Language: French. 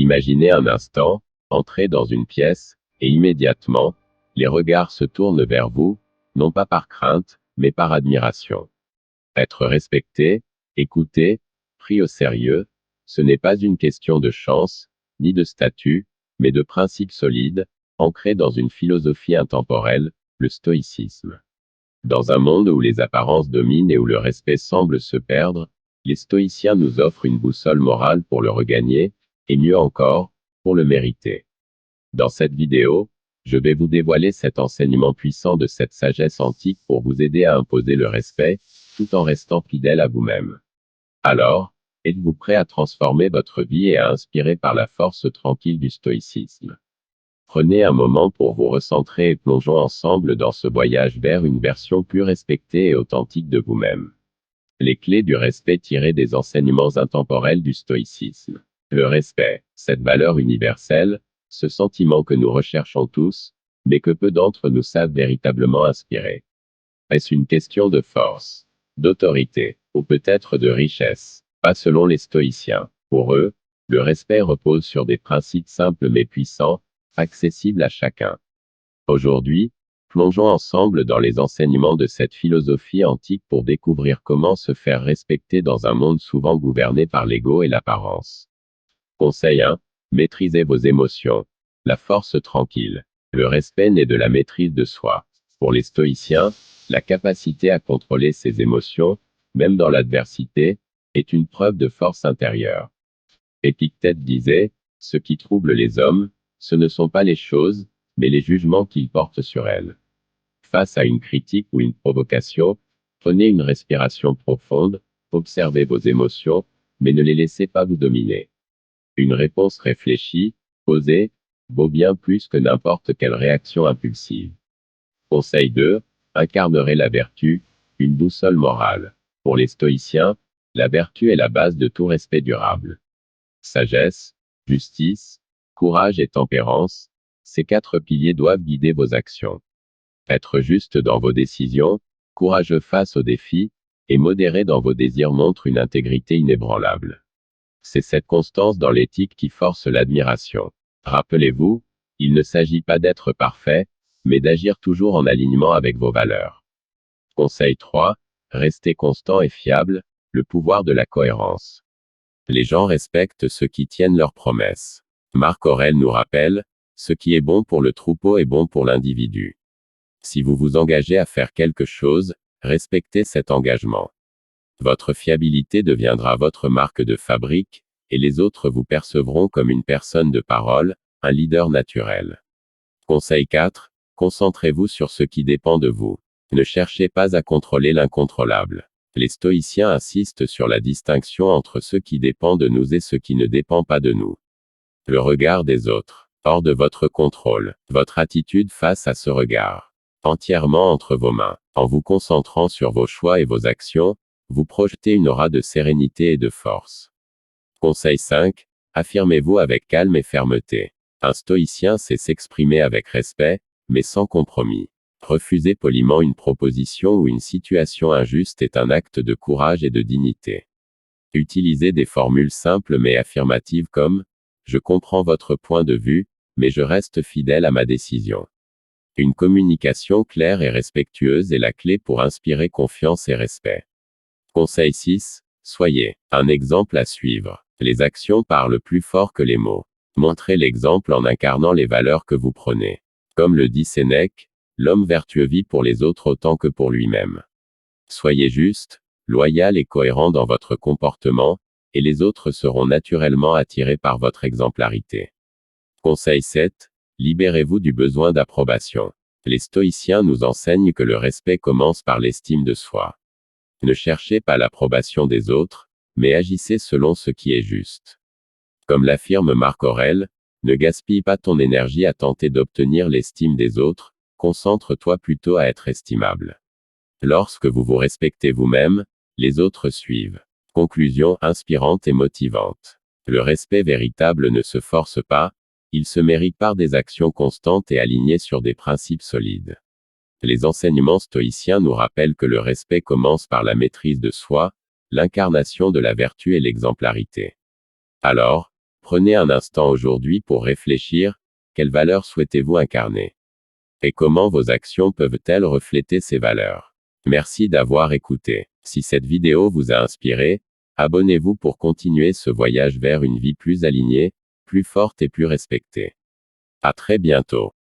Imaginez un instant, entrer dans une pièce, et immédiatement, les regards se tournent vers vous, non pas par crainte, mais par admiration. Être respecté, écouté, pris au sérieux, ce n'est pas une question de chance, ni de statut, mais de principes solides, ancrés dans une philosophie intemporelle, le stoïcisme. Dans un monde où les apparences dominent et où le respect semble se perdre, les stoïciens nous offrent une boussole morale pour le regagner, et mieux encore, pour le mériter. Dans cette vidéo, je vais vous dévoiler cet enseignement puissant de cette sagesse antique pour vous aider à imposer le respect, tout en restant fidèle à vous-même. Alors, êtes-vous prêt à transformer votre vie et à inspirer par la force tranquille du stoïcisme? Prenez un moment pour vous recentrer et plongeons ensemble dans ce voyage vers une version plus respectée et authentique de vous-même. Les clés du respect tirées des enseignements intemporels du stoïcisme. Le respect, cette valeur universelle, ce sentiment que nous recherchons tous, mais que peu d'entre nous savent véritablement inspirer. Est-ce une question de force, d'autorité, ou peut-être de richesse? Pas selon les stoïciens. Pour eux, le respect repose sur des principes simples mais puissants, accessibles à chacun. Aujourd'hui, plongeons ensemble dans les enseignements de cette philosophie antique pour découvrir comment se faire respecter dans un monde souvent gouverné par l'ego et l'apparence. Conseil 1. Maîtrisez vos émotions. La force tranquille. Le respect naît de la maîtrise de soi. Pour les stoïciens, la capacité à contrôler ses émotions, même dans l'adversité, est une preuve de force intérieure. Épictète disait, « Ce qui trouble les hommes, ce ne sont pas les choses, mais les jugements qu'ils portent sur elles. » Face à une critique ou une provocation, prenez une respiration profonde, observez vos émotions, mais ne les laissez pas vous dominer. Une réponse réfléchie, posée, vaut bien plus que n'importe quelle réaction impulsive. Conseil 2. Incarnerez la vertu, une boussole morale. Pour les stoïciens, la vertu est la base de tout respect durable. Sagesse, justice, courage et tempérance, ces 4 piliers doivent guider vos actions. Être juste dans vos décisions, courageux face aux défis, et modéré dans vos désirs montre une intégrité inébranlable. C'est cette constance dans l'éthique qui force l'admiration. Rappelez-vous, il ne s'agit pas d'être parfait, mais d'agir toujours en alignement avec vos valeurs. Conseil 3. Restez constant et fiable, le pouvoir de la cohérence. Les gens respectent ceux qui tiennent leurs promesses. Marc Aurèle nous rappelle, ce qui est bon pour le troupeau est bon pour l'individu. Si vous vous engagez à faire quelque chose, respectez cet engagement. Votre fiabilité deviendra votre marque de fabrique, et les autres vous percevront comme une personne de parole, un leader naturel. Conseil 4. Concentrez-vous sur ce qui dépend de vous. Ne cherchez pas à contrôler l'incontrôlable. Les stoïciens insistent sur la distinction entre ce qui dépend de nous et ce qui ne dépend pas de nous. Le regard des autres, hors de votre contrôle, votre attitude face à ce regard, entièrement entre vos mains. En vous concentrant sur vos choix et vos actions, vous projetez une aura de sérénité et de force. Conseil 5. Affirmez-vous avec calme et fermeté. Un stoïcien sait s'exprimer avec respect, mais sans compromis. Refuser poliment une proposition ou une situation injuste est un acte de courage et de dignité. Utilisez des formules simples mais affirmatives comme « Je comprends votre point de vue, mais je reste fidèle à ma décision ». Une communication claire et respectueuse est la clé pour inspirer confiance et respect. Conseil 6. Soyez un exemple à suivre. Les actions parlent plus fort que les mots. Montrez l'exemple en incarnant les valeurs que vous prenez. Comme le dit Sénèque, l'homme vertueux vit pour les autres autant que pour lui-même. Soyez juste, loyal et cohérent dans votre comportement, et les autres seront naturellement attirés par votre exemplarité. Conseil 7. Libérez-vous du besoin d'approbation. Les stoïciens nous enseignent que le respect commence par l'estime de soi. Ne cherchez pas l'approbation des autres, mais agissez selon ce qui est juste. Comme l'affirme Marc Aurèle, ne gaspille pas ton énergie à tenter d'obtenir l'estime des autres, concentre-toi plutôt à être estimable. Lorsque vous vous respectez vous-même, les autres suivent. Conclusion inspirante et motivante. Le respect véritable ne se force pas, il se mérite par des actions constantes et alignées sur des principes solides. Les enseignements stoïciens nous rappellent que le respect commence par la maîtrise de soi, l'incarnation de la vertu et l'exemplarité. Alors, Prenez un instant aujourd'hui pour réfléchir, quelles valeurs souhaitez-vous incarner? Et comment vos actions peuvent-elles refléter ces valeurs? Merci d'avoir écouté. Si cette vidéo vous a inspiré, abonnez-vous pour continuer ce voyage vers une vie plus alignée, plus forte et plus respectée. À très bientôt.